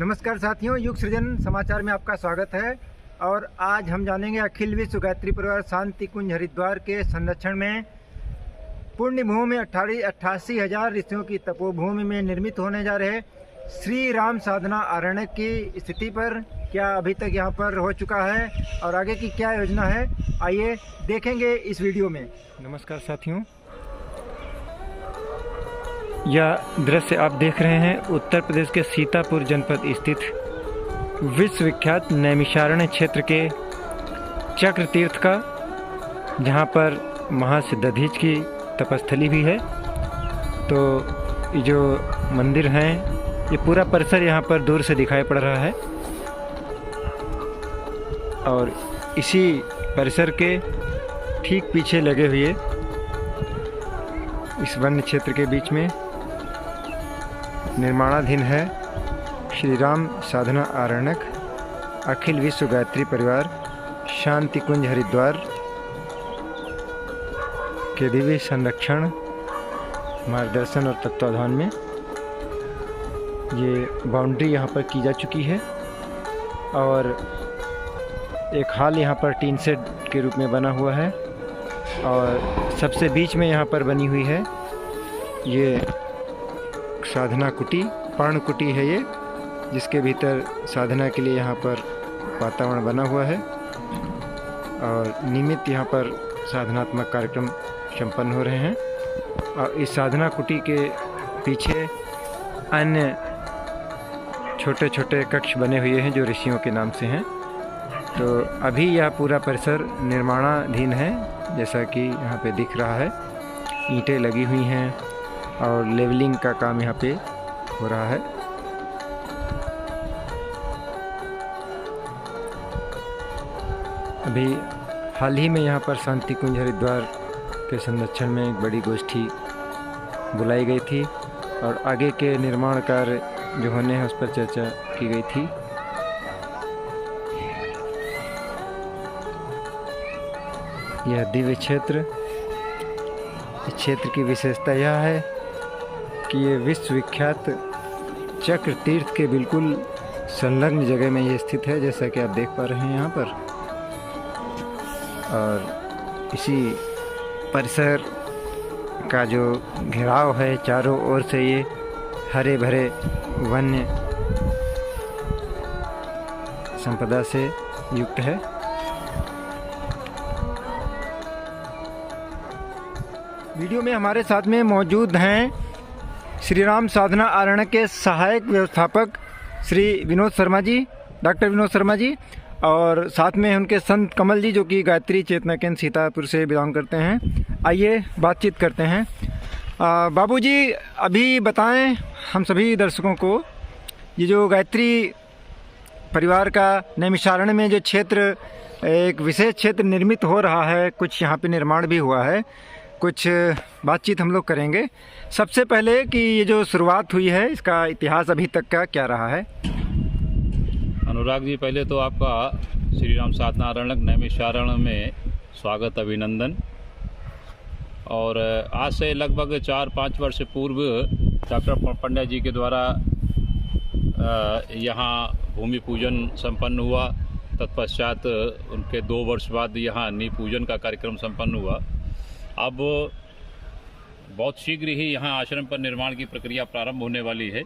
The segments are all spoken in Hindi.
नमस्कार साथियों, युग सृजन समाचार में आपका स्वागत है। और आज हम जानेंगे अखिल विश्व गायत्री परिवार शांति कुंज हरिद्वार के संरक्षण में पुण्य भूमि 88,000 ऋषियों की तपोभूमि में निर्मित होने जा रहे श्री राम साधना आरण्य की स्थिति पर क्या अभी तक यहाँ पर हो चुका है और आगे की क्या योजना है, आइए देखेंगे इस वीडियो में। नमस्कार साथियों, यह दृश्य आप देख रहे हैं उत्तर प्रदेश के सीतापुर जनपद स्थित विश्व विख्यात नैमिषारण्य क्षेत्र के चक्र तीर्थ का, जहां पर महासिद्धधीश की तपस्थली भी है। तो ये जो मंदिर हैं, ये पूरा परिसर यहाँ पर दूर से दिखाई पड़ रहा है और इसी परिसर के ठीक पीछे लगे हुए इस वन्य क्षेत्र के बीच में निर्माणाधीन है श्री राम साधना आरण्यक अखिल विश्व गायत्री परिवार शांति कुंज हरिद्वार के दिव्य संरक्षण, मार्गदर्शन और तत्वाधान में ये बाउंड्री यहाँ पर की जा चुकी है और एक हाल यहाँ पर टीन शेड के रूप में बना हुआ है और सबसे बीच में यहाँ पर बनी हुई है ये साधना कुटी, पर्ण कुटी है ये, जिसके भीतर साधना के लिए यहाँ पर वातावरण बना हुआ है और नियमित यहाँ पर साधनात्मक कार्यक्रम संपन्न हो रहे हैं। और इस साधना कुटी के पीछे अन्य छोटे छोटे कक्ष बने हुए हैं जो ऋषियों के नाम से हैं। तो अभी यह पूरा परिसर निर्माणाधीन है, जैसा कि यहाँ पे दिख रहा है। ईंटें लगी हुई हैं और लेवलिंग का काम यहाँ पे हो रहा है। अभी हाल ही में यहाँ पर शांति कुंज हरिद्वार के संरक्षण में एक बड़ी गोष्ठी बुलाई गई थी और आगे के निर्माण कार्य जो होने हैं उस पर चर्चा की गई थी। यह दिव्य क्षेत्र, इस क्षेत्र की विशेषता यह है कि ये विश्व विख्यात चक्र तीर्थ के बिल्कुल संलग्न जगह में ये स्थित है, जैसा कि आप देख पा रहे हैं यहाँ पर। और इसी परिसर का जो घेराव है, चारों ओर से ये हरे भरे वन्य संपदा से युक्त है। वीडियो में हमारे साथ में मौजूद हैं श्री राम साधना आरण्य के सहायक व्यवस्थापक श्री विनोद शर्मा जी, डॉक्टर विनोद शर्मा जी, और साथ में उनके संत कमल जी, जो कि गायत्री चेतना केंद्र सीतापुर से बिलोंग करते हैं। आइए बातचीत करते हैं। बाबूजी, अभी बताएं हम सभी दर्शकों को, ये जो गायत्री परिवार का नैमिषारण्य में जो क्षेत्र, एक विशेष क्षेत्र निर्मित हो रहा है, कुछ यहाँ पे निर्माण भी हुआ है, कुछ बातचीत हम लोग करेंगे। सबसे पहले कि ये जो शुरुआत हुई है, इसका इतिहास अभी तक का क्या रहा है? अनुराग जी, पहले तो आपका श्री राम साधना आरण्य नैमिषारण्य में स्वागत, अभिनंदन। और आज से लगभग 4-5 वर्ष पूर्व डॉक्टर पंड्या जी के द्वारा यहाँ भूमि पूजन संपन्न हुआ। तत्पश्चात उनके 2 वर्ष बाद यहाँ नींव पूजन का कार्यक्रम संपन्न हुआ। अब बहुत शीघ्र ही यहाँ आश्रम पर निर्माण की प्रक्रिया प्रारंभ होने वाली है।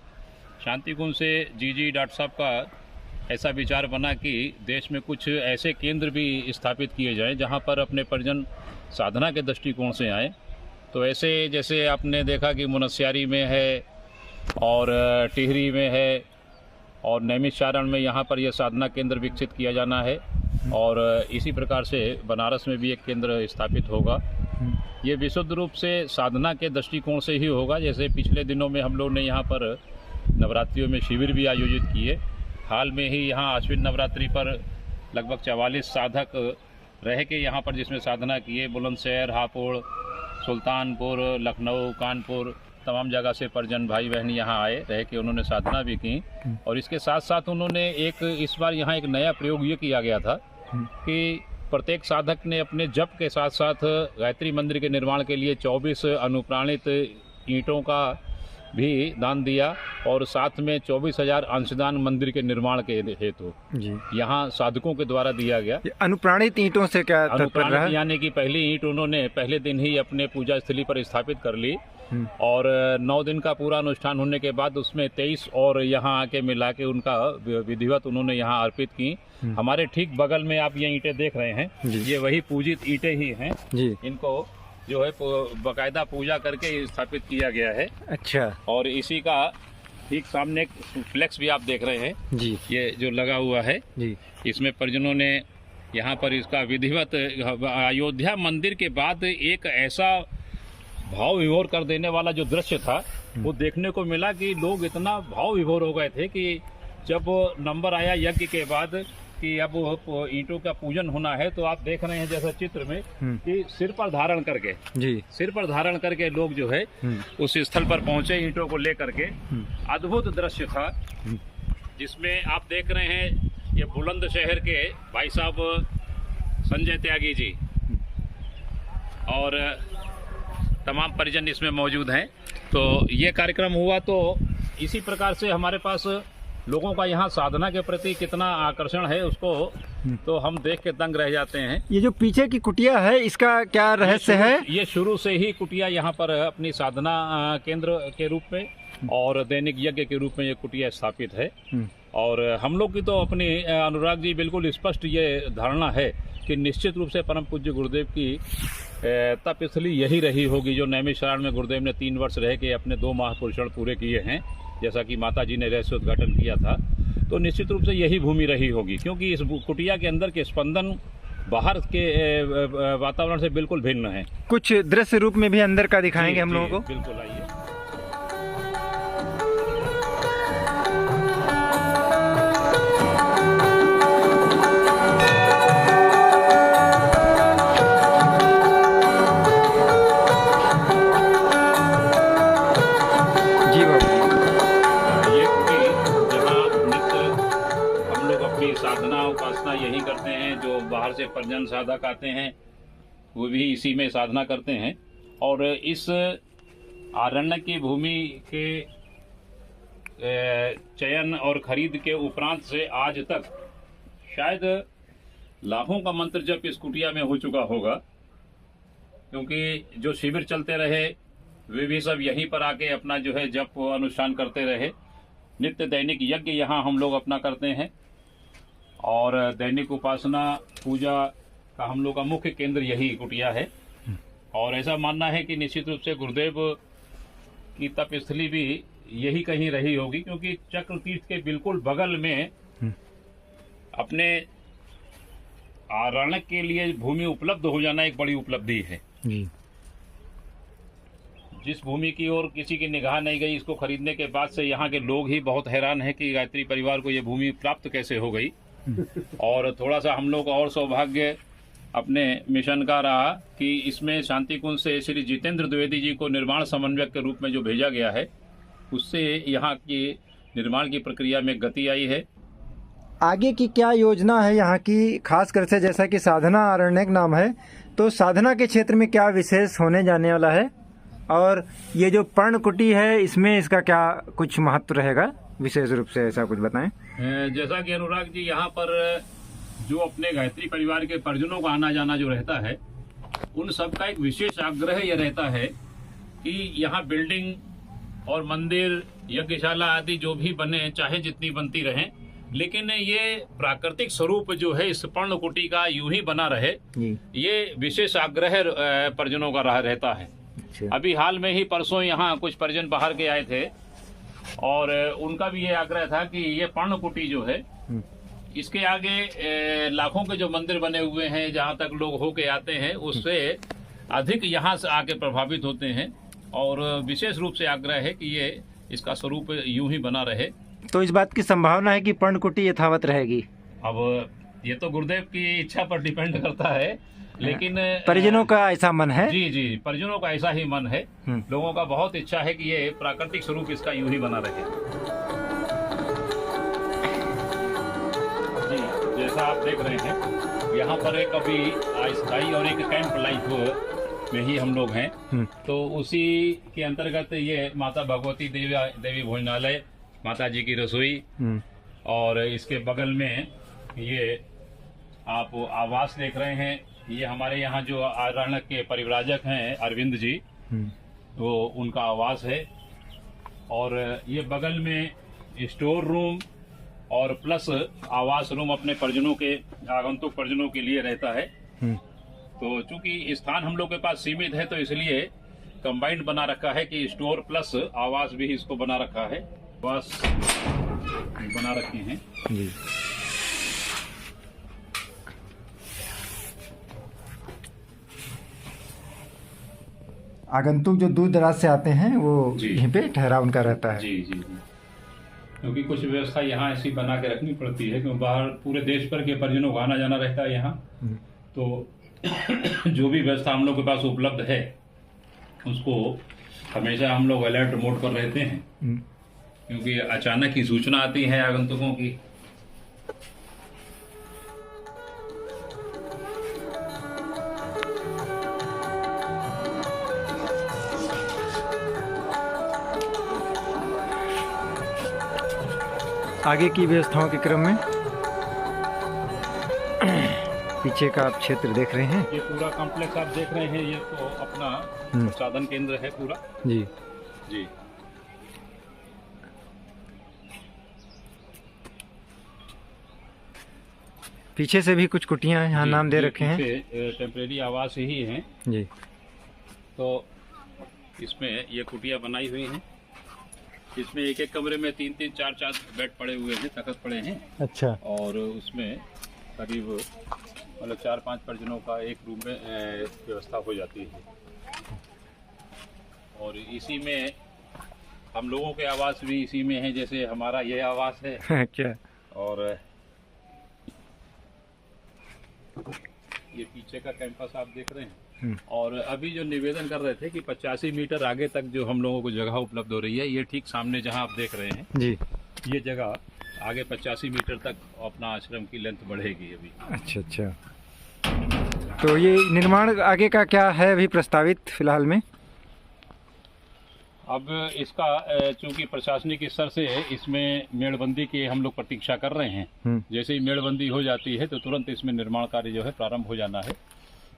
शांति कुंज से जी डॉक्टर साहब का ऐसा विचार बना कि देश में कुछ ऐसे केंद्र भी स्थापित किए जाएं जहाँ पर अपने परिजन साधना के दृष्टिकोण से आएँ। तो ऐसे जैसे आपने देखा कि मुनस्यारी में है और टिहरी में है और नैमिषारण्य में यहाँ पर यह साधना केंद्र विकसित किया जाना है और इसी प्रकार से बनारस में भी एक केंद्र स्थापित होगा। ये विशुद्ध रूप से साधना के दृष्टिकोण से ही होगा। जैसे पिछले दिनों में हम लोग ने यहाँ पर नवरात्रियों में शिविर भी आयोजित किए। हाल में ही यहाँ आश्विन नवरात्रि पर लगभग 44 साधक रह के यहाँ पर जिसमें साधना किए। बुलंदशहर, हापुड़, सुल्तानपुर, लखनऊ, कानपुर, तमाम जगह से परिजन भाई बहन यहाँ आए, रह के उन्होंने साधना भी की। और इसके साथ साथ उन्होंने इस बार यहाँ एक नया प्रयोग ये किया गया था कि प्रत्येक साधक ने अपने जप के साथ साथ गायत्री मंदिर के निर्माण के लिए 24 अनुप्राणित ईंटों का भी दान दिया और साथ में 24,000 अंशदान मंदिर के निर्माण के हेतु जी। यहाँ साधकों के द्वारा दिया गया। ये अनुप्राणित ईंटों से क्या तात्पर्य रहा? यानी कि पहली ईंट उन्होंने पहले दिन ही अपने पूजा स्थली पर स्थापित कर ली और 9 दिन का पूरा अनुष्ठान होने के बाद उसमें 23 और यहाँ आके मिला के उनका विधिवत उन्होंने यहाँ अर्पित की। हमारे ठीक बगल में आप ये ईंटें देख रहे हैं, ये वही पूजित ईंटें ही हैं जी। इनको जो है बाकायदा पूजा करके स्थापित किया गया है। अच्छा। और इसी का ठीक सामने एक फ्लेक्स भी आप देख रहे हैं जी, ये जो लगा हुआ है जी, इसमें परिजनों ने यहाँ पर इसका विधिवत अयोध्या मंदिर के बाद एक ऐसा भाव विभोर कर देने वाला जो दृश्य था वो देखने को मिला कि लोग इतना भाव विभोर हो गए थे कि जब नंबर आया यज्ञ के बाद कि अब ईंटों का पूजन होना है, तो आप देख रहे हैं जैसा चित्र में कि सिर पर धारण करके जी, सिर पर धारण करके लोग जो है उस स्थल पर पहुंचे ईंटों को लेकर के। अद्भुत दृश्य था जिसमें आप देख रहे हैं ये बुलंदशहर के भाई साहब संजय त्यागी जी और तमाम परिजन इसमें मौजूद हैं। तो ये कार्यक्रम हुआ, तो इसी प्रकार से हमारे पास लोगों का यहाँ साधना के प्रति कितना आकर्षण है उसको तो हम देख के दंग रह जाते हैं। ये जो पीछे की कुटिया है इसका क्या रहस्य है? ये शुरू से ही कुटिया यहाँ पर अपनी साधना केंद्र के रूप में और दैनिक यज्ञ के रूप में ये कुटिया स्थापित है। और हम लोग की तो अपनी अनुराग जी बिल्कुल स्पष्ट ये धारणा है कि निश्चित रूप से परम पूज्य गुरुदेव की तपस्थली यही रही होगी जो नैमिषारण्य में गुरुदेव ने 3 वर्ष रह के अपने 2 महापुरुषण पूरे किए हैं, जैसा कि माता जी ने रहस्योद्घाटन किया था। तो निश्चित रूप से यही भूमि रही होगी क्योंकि इस कुटिया के अंदर के स्पंदन बाहर के वातावरण से बिल्कुल भिन्न है। कुछ दृश्य रूप में भी अंदर का दिखाएंगे हम लोगों को। बिल्कुल, आइए। साधना उपासना यही करते हैं, जो बाहर से परिजन साधक आते हैं वो भी इसी में साधना करते हैं। और इस आरण्य की भूमि के चयन और खरीद के उपरांत से आज तक शायद लाखों का मंत्र जप इस कुटिया में हो चुका होगा, क्योंकि जो शिविर चलते रहे वे भी सब यहीं पर आके अपना जो है जप अनुष्ठान करते रहे। नित्य दैनिक यज्ञ यहाँ हम लोग अपना करते हैं और दैनिक उपासना पूजा का हम लोग का मुख्य केंद्र यही कुटिया है। और ऐसा मानना है कि निश्चित रूप से गुरुदेव की तपस्थली भी यही कहीं रही होगी, क्योंकि चक्र तीर्थ के बिल्कुल बगल में अपने आरण्य के लिए भूमि उपलब्ध हो जाना एक बड़ी उपलब्धि है। जिस भूमि की ओर किसी की निगाह नहीं गई, इसको खरीदने के बाद से यहाँ के लोग ही बहुत हैरान है कि गायत्री परिवार को ये भूमि प्राप्त कैसे हो गई। और थोड़ा सा हम लोग का और सौभाग्य अपने मिशन का रहा कि इसमें शांति कुंज से श्री जितेंद्र द्विवेदी जी को निर्माण समन्वयक के रूप में जो भेजा गया है, उससे यहाँ की निर्माण की प्रक्रिया में गति आई है। आगे की क्या योजना है यहाँ की, खास कर से जैसा कि साधना आरण्यक नाम है, तो साधना के क्षेत्र में क्या विशेष होने जाने वाला है? और ये जो पर्णकुटी है इसमें इसका क्या कुछ महत्व रहेगा विशेष रूप से, ऐसा कुछ बताएं। जैसा कि अनुराग जी यहाँ पर जो अपने गायत्री परिवार के परिजनों का आना जाना जो रहता है, उन सब का एक विशेष आग्रह यह रहता है कि यहाँ बिल्डिंग और मंदिर यज्ञशाला आदि जो भी बने, चाहे जितनी बनती रहें, लेकिन ये प्राकृतिक स्वरूप जो है इस पर्णकुटी का यूं ही बना रहे, ये विशेष आग्रह परिजनों का रहता है। अभी हाल में ही परसों यहाँ कुछ परिजन बाहर के आए थे और उनका भी ये आग्रह था कि ये पर्णकुटी जो है इसके आगे लाखों के जो मंदिर बने हुए हैं, जहाँ तक लोग होके आते हैं, उससे अधिक यहाँ से आके प्रभावित होते हैं। और विशेष रूप से आग्रह है कि ये इसका स्वरूप यूं ही बना रहे। तो इस बात की संभावना है कि पर्णकुटी यथावत रहेगी? अब ये तो गुरुदेव की इच्छा पर डिपेंड करता है, लेकिन परिजनों का ऐसा मन है। जी, परिजनों का ऐसा ही मन है। लोगों का बहुत इच्छा है कि ये प्राकृतिक स्वरूप इसका यूं ही बना रहे। जी, जैसा आप देख रहे हैं यहाँ पर एक अभी अस्थायी और एक कैंप लाइफ में ही हम लोग हैं। तो उसी के अंतर्गत ये माता भगवती देवी भोजनालय, माता जी की रसोई, और इसके बगल में ये आप आवास देख रहे हैं। ये हमारे यहाँ जो आरण्यक के परिव्राजक हैं अरविंद जी, वो उनका आवास है। और ये बगल में स्टोर रूम और प्लस आवास रूम अपने परिजनों के, आगंतुक परिजनों के लिए रहता है। तो चूंकि स्थान हम लोग के पास सीमित है, तो इसलिए कंबाइंड बना रखा है कि स्टोर प्लस आवास भी इसको बना रखा है, बस बना रखे हैं जी। आगंतुक जो दूर दराज से आते हैं वो यहीं पे ठहराव उनका रहता है। जी जी, क्योंकि कुछ व्यवस्था यहाँ ऐसी बना के रखनी पड़ती है, क्योंकि बाहर पूरे देश भर के परिजनों को आना जाना रहता है यहाँ। तो जो भी व्यवस्था हम लोग के पास उपलब्ध है उसको हमेशा हम लोग अलर्ट मोड पर रहते हैं, क्योंकि अचानक ही सूचना आती है आगंतुकों की। आगे की व्यवस्थाओं के क्रम में पीछे का आप क्षेत्र देख रहे हैं, ये पूरा कॉम्प्लेक्स आप देख रहे हैं, ये तो अपना साधन केंद्र है पूरा जी जी। पीछे से भी कुछ कुटियां यहाँ नाम दे रखे हैं, टेम्परेरी आवास ही हैं जी। तो इसमें ये कुटिया बनाई हुई हैं, इसमें एक एक कमरे में 3-3, 4-4 बेड पड़े हुए हैं, तख्त पड़े हैं। अच्छा। और उसमें करीब मतलब 4-5 परिजनों का एक रूम में व्यवस्था हो जाती है। और इसी में हम लोगों के आवास भी इसी में है, जैसे हमारा ये आवास है। क्या? और ये पीछे का कैंपस आप देख रहे हैं। और अभी जो निवेदन कर रहे थे कि 85 मीटर आगे तक जो हम लोगों को जगह उपलब्ध हो रही है, ये ठीक सामने जहां आप देख रहे हैं जी, ये जगह आगे 85 मीटर तक अपना आश्रम की लेंथ बढ़ेगी अभी। अच्छा अच्छा। तो ये निर्माण आगे का क्या है अभी प्रस्तावित फिलहाल में? अब इसका चूंकि प्रशासनिक स्तर से इसमें मेड़बंदी की हम लोग प्रतीक्षा कर रहे हैं। जैसे ही मेड़बंदी हो जाती है तो तुरंत इसमें निर्माण कार्य जो है प्रारंभ हो जाना है।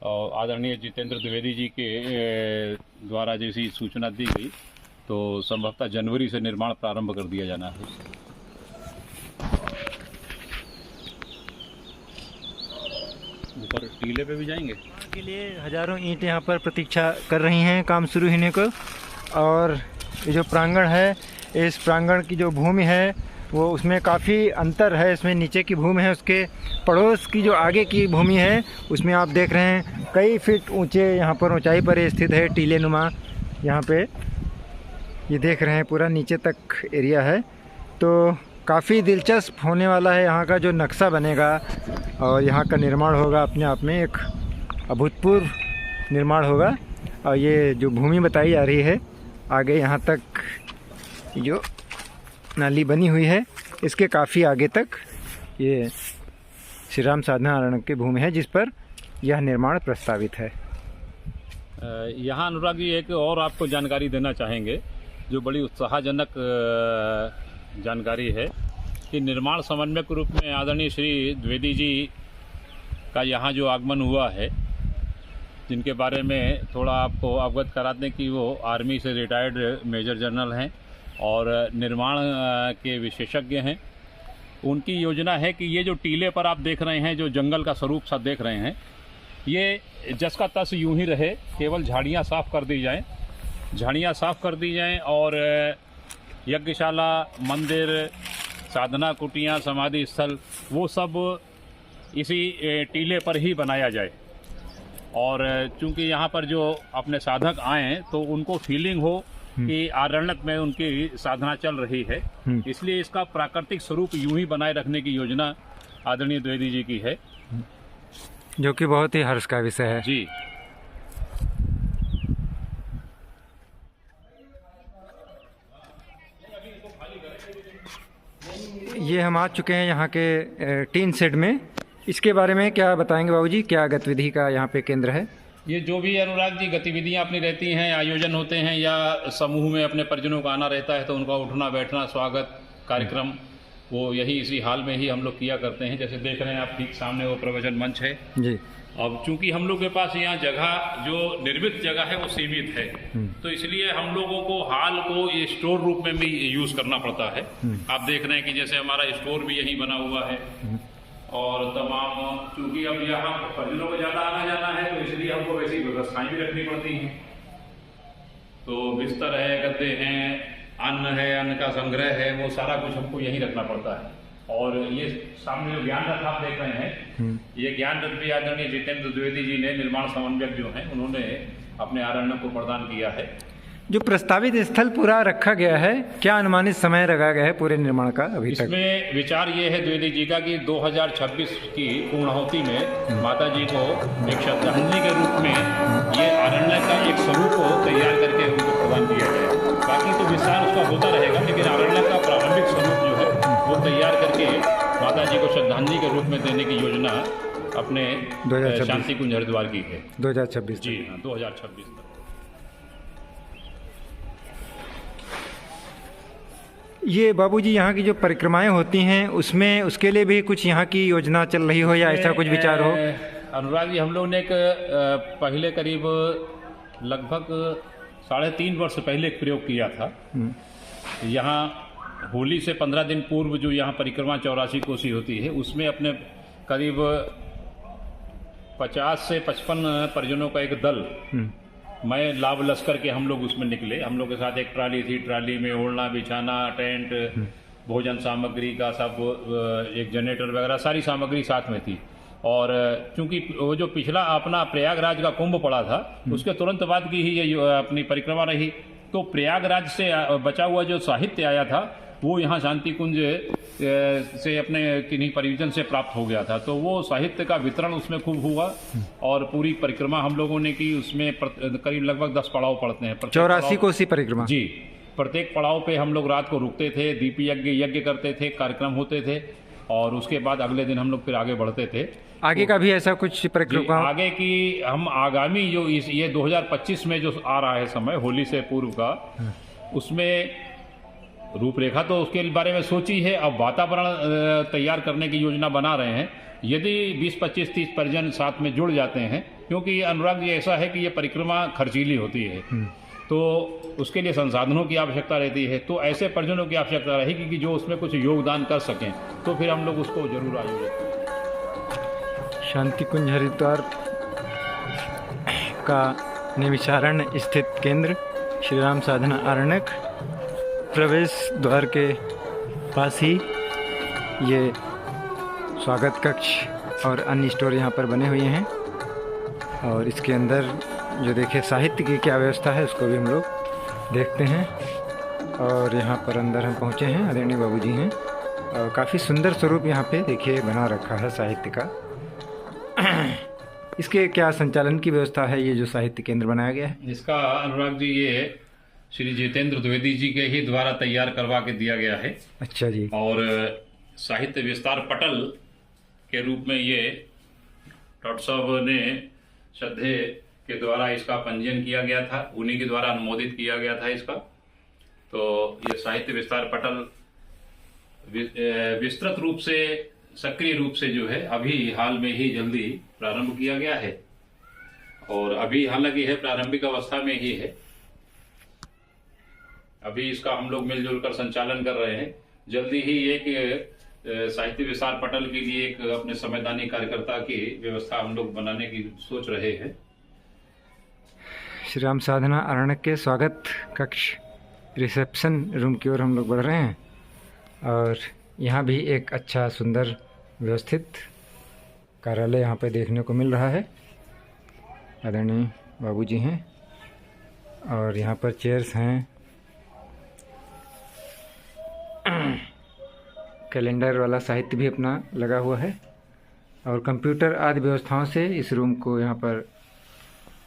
और आदरणीय जितेंद्र द्विवेदी जी के द्वारा जैसी सूचना दी गई तो संभवतः जनवरी से निर्माण प्रारंभ कर दिया जाना है। ऊपर टीले पे भी जाएंगे के लिए हजारों ईंट यहाँ पर प्रतीक्षा कर रही हैं काम शुरू होने को। और ये जो प्रांगण है, इस प्रांगण की जो भूमि है वो उसमें काफ़ी अंतर है। इसमें नीचे की भूमि है, उसके पड़ोस की जो आगे की भूमि है उसमें आप देख रहे हैं कई फीट ऊंचे यहाँ पर ऊंचाई पर स्थित है टीले नुमा। यहाँ पे ये देख रहे हैं पूरा नीचे तक एरिया है। तो काफ़ी दिलचस्प होने वाला है यहाँ का जो नक्शा बनेगा और यहाँ का निर्माण होगा, अपने आप में एक अभूतपूर्व निर्माण होगा। और ये जो भूमि बताई जा रही है आगे यहाँ तक जो नाली बनी हुई है, इसके काफ़ी आगे तक ये श्री राम साधना आरण्य की भूमि है जिस पर यह निर्माण प्रस्तावित है। यहाँ अनुराग जी एक और आपको जानकारी देना चाहेंगे जो बड़ी उत्साहजनक जानकारी है कि निर्माण समन्वयक रूप में आदरणीय श्री द्विवेदी जी का यहाँ जो आगमन हुआ है, जिनके बारे में थोड़ा आपको अवगत करा दें कि वो आर्मी से रिटायर्ड मेजर जनरल हैं और निर्माण के विशेषज्ञ हैं। उनकी योजना है कि ये जो टीले पर आप देख रहे हैं, जो जंगल का स्वरूप सा देख रहे हैं, ये जस का तस यूं ही रहे, केवल झाड़ियाँ साफ़ कर दी जाएं, झाड़ियाँ साफ़ कर दी जाएं और यज्ञशाला, मंदिर, साधना कुटियाँ, समाधि स्थल, वो सब इसी टीले पर ही बनाया जाए। और चूंकि यहाँ पर जो अपने साधक आएँ तो उनको फीलिंग हो कि आरण्यक में उनकी साधना चल रही है, इसलिए इसका प्राकृतिक स्वरूप यूं ही बनाए रखने की योजना आदरणीय द्विवेदी जी की है, जो कि बहुत ही हर्ष का विषय है जी। ये हम आ चुके हैं यहाँ के टीन शेड में। इसके बारे में क्या बताएंगे बाबूजी, क्या गतिविधि का यहाँ पे केंद्र है? ये जो भी अनुराग जी गतिविधियां अपनी रहती हैं, आयोजन होते हैं या समूह में अपने परिजनों का आना रहता है तो उनका उठना बैठना स्वागत कार्यक्रम वो यही इसी हाल में ही हम लोग किया करते हैं। जैसे देख रहे हैं आप ठीक सामने वो प्रवचन मंच है जी। अब चूंकि हम लोग के पास यहाँ जगह जो निर्मित जगह है वो सीमित है, तो इसलिए हम लोगों को हाल को ये स्टोर रूप में भी यूज़ करना पड़ता है। आप देख रहे हैं कि जैसे हमारा स्टोर भी यहीं बना हुआ है और तमाम चूंकि अब यहाँ परिजनों को ज़्यादा आना जाना है तो इसलिए हमको वैसी व्यवस्थाएं भी रखनी पड़ती हैं। तो बिस्तर है, गद्दे हैं, अन्न है, अन्न का संग्रह है, वो सारा कुछ हमको यहीं रखना पड़ता है। और ये सामने जो ज्ञान रथ आप देख रहे हैं, ये ज्ञान रथ भी आदरणीय जितेंद्र द्विवेदी जी ने, निर्माण समन्वयक जो हैं, उन्होंने अपने आरण्य को प्रदान किया है। जो प्रस्तावित स्थल पूरा रखा गया है, क्या अनुमानित समय रखा गया है पूरे निर्माण का अभी तक? इसमें विचार ये है द्विवेदी जी का कि 2026 की पूर्णाहुति में माता जी को एक श्रद्धांजलि के रूप में ये आरण्य का एक स्वरूप तैयार करके उनको प्रदान किया जाए। बाकी तो विस्तार उसका होता रहेगा, लेकिन आरण्य का प्रारंभिक स्वरूप जो है वो तैयार करके माता जी को श्रद्धांजलि के रूप में देने की योजना अपने शांति कुंज हरिद्वार की है। 2026 जी हाँ, 2026 तक। ये बाबूजी यहाँ की जो परिक्रमाएं होती हैं उसमें उसके लिए भी कुछ यहाँ की योजना चल रही हो या ऐसा कुछ विचार हो? अनुराग जी, हम लोग ने एक पहले करीब लगभग 3.5 वर्ष पहले एक प्रयोग किया था। यहाँ होली से 15 दिन पूर्व जो यहाँ परिक्रमा 84 कोसी होती है उसमें अपने करीब 50 से 55 परिजनों का एक दल, मैं लाभ लश्कर के हम लोग उसमें निकले। हम लोग के साथ एक ट्राली थी, ट्राली में ओढ़ना बिछाना, टेंट, भोजन सामग्री का सब, एक जनरेटर वगैरह सारी सामग्री साथ में थी। और चूंकि वो जो पिछला अपना प्रयागराज का कुंभ पड़ा था उसके तुरंत बाद की ही ये अपनी परिक्रमा रही, तो प्रयागराज से बचा हुआ जो साहित्य आया था वो यहाँ शांति कुंज से अपने किन्हीं परिजन से प्राप्त हो गया था। तो वो साहित्य का वितरण उसमें खूब हुआ और पूरी परिक्रमा हम लोगों ने की। उसमें करीब लगभग 10 पड़ाव पड़ते हैं। 84 कोसी परिक्रमा जी। प्रत्येक पड़ाव पे हम लोग रात को रुकते थे, दीप यज्ञ करते थे, कार्यक्रम होते थे और उसके बाद अगले दिन हम लोग फिर आगे बढ़ते थे। आगे का भी ऐसा कुछ परिक्रमा? आगे की हम आगामी जो ये 2025 में जो आ रहा है समय होली से पूर्व का, उसमें रूपरेखा तो उसके बारे में सोची है। अब वातावरण तैयार करने की योजना बना रहे हैं। यदि 20, 25, 30 परिजन साथ में जुड़ जाते हैं, क्योंकि अनुराग जी ऐसा है कि ये परिक्रमा खर्चीली होती है तो उसके लिए संसाधनों की आवश्यकता रहती है। तो ऐसे परिजनों की आवश्यकता रहेगी कि जो उसमें कुछ योगदान कर सकें, तो फिर हम लोग उसको जरूर आयोजित करें। शांति कुंज हरिद्वार का निमिषारण्य स्थित केंद्र श्री राम साधना आरण्यक, प्रवेश द्वार के पास ही ये स्वागत कक्ष और अन्य स्टोर यहाँ पर बने हुए हैं। और इसके अंदर जो देखिए साहित्य की क्या व्यवस्था है उसको भी हम लोग देखते हैं। और यहाँ पर अंदर हम पहुँचे हैं, आदरणीय बाबूजी हैं और काफ़ी सुंदर स्वरूप यहाँ पे देखिए बना रखा है साहित्य का। इसके क्या संचालन की व्यवस्था है, ये जो साहित्य केंद्र बनाया गया है? इसका अनुराग जी ये श्री जितेंद्र द्विवेदी जी के ही द्वारा तैयार करवा के दिया गया है। अच्छा जी। और साहित्य विस्तार पटल के रूप में ये डॉक्टर साहब ने श्रद्धे के द्वारा इसका पंजीयन किया गया था, उन्हीं के द्वारा अनुमोदित किया गया था इसका। तो ये साहित्य विस्तार पटल विस्तृत रूप से, सक्रिय रूप से जो है अभी हाल में ही जल्दी प्रारंभ किया गया है और अभी हालांकि है प्रारंभिक अवस्था में ही है। अभी इसका हम लोग मिलजुल कर संचालन कर रहे हैं। जल्दी ही एक साहित्य विस्तार पटल के लिए एक अपने संवैधानिक कार्यकर्ता की व्यवस्था हम लोग बनाने की सोच रहे हैं। श्री राम साधना आरण्यक के स्वागत कक्ष रिसेप्शन रूम की ओर हम लोग बढ़ रहे हैं और यहाँ भी एक अच्छा सुंदर व्यवस्थित कार्यालय यहाँ पे देखने को मिल रहा है। आदरणीय बाबूजी हैं और यहाँ पर चेयर्स हैं, कैलेंडर वाला साहित्य भी अपना लगा हुआ है और कंप्यूटर आदि व्यवस्थाओं से इस रूम को यहाँ पर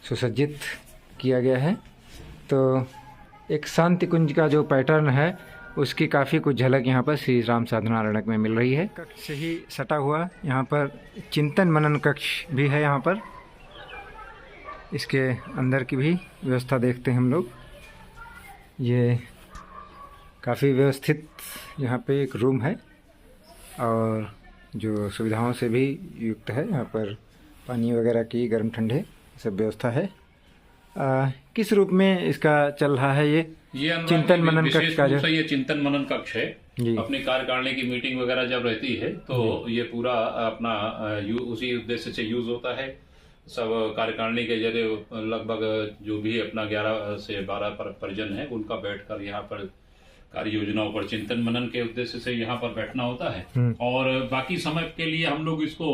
सुसज्जित किया गया है। तो एक शांति कुंज का जो पैटर्न है उसकी काफ़ी कुछ झलक यहाँ पर श्री राम साधना आरण्यक में मिल रही है। कक्ष से ही सटा हुआ यहाँ पर चिंतन मनन कक्ष भी है यहाँ पर इसके अंदर की भी व्यवस्था देखते हैं हम लोग। ये काफ़ी व्यवस्थित यहाँ पे एक रूम है और जो सुविधाओं से भी युक्त है। यहाँ पर पानी वगैरह की गर्म ठंडे सब व्यवस्था है। किस रूप में इसका चल रहा है ये चिंतन मनन कक्ष का? जो ये चिंतन मनन कक्ष है, जी। अपनी कार्यकारिणी की मीटिंग वगैरह जब रहती है तो ये पूरा अपना उसी उद्देश्य से यूज होता है। सब कार्यकारिणी के जरिए लगभग जो भी अपना 11 से 12 परिजन है उनका बैठकर यहाँ पर कार्य योजनाओं पर चिंतन मनन के उद्देश्य से यहाँ पर बैठना होता है। और बाकी समय के लिए हम लोग इसको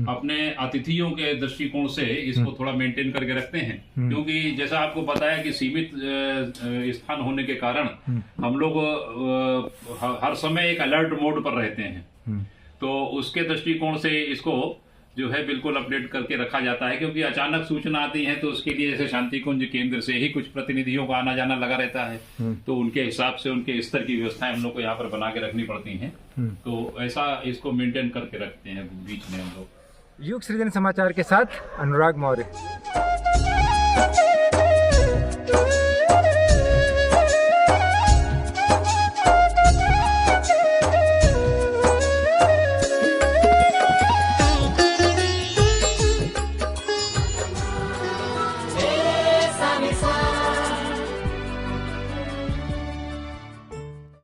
अपने अतिथियों के दृष्टिकोण से इसको थोड़ा मेंटेन करके रखते हैं, क्योंकि जैसा आपको पता है कि सीमित स्थान होने के कारण हम लोग हर समय एक अलर्ट मोड पर रहते हैं। तो उसके दृष्टिकोण से इसको जो है बिल्कुल अपडेट करके रखा जाता है, क्योंकि अचानक सूचना आती है तो उसके लिए जैसे शांति कुंज केंद्र से ही कुछ प्रतिनिधियों का आना जाना लगा रहता है, तो उनके हिसाब से उनके स्तर की व्यवस्थाएं हम लोग को यहाँ पर बना के रखनी पड़ती हैं। तो ऐसा इसको मेंटेन करके रखते हैं बीच में हम लोग। युग सृजन समाचार के साथ अनुराग मौर्य।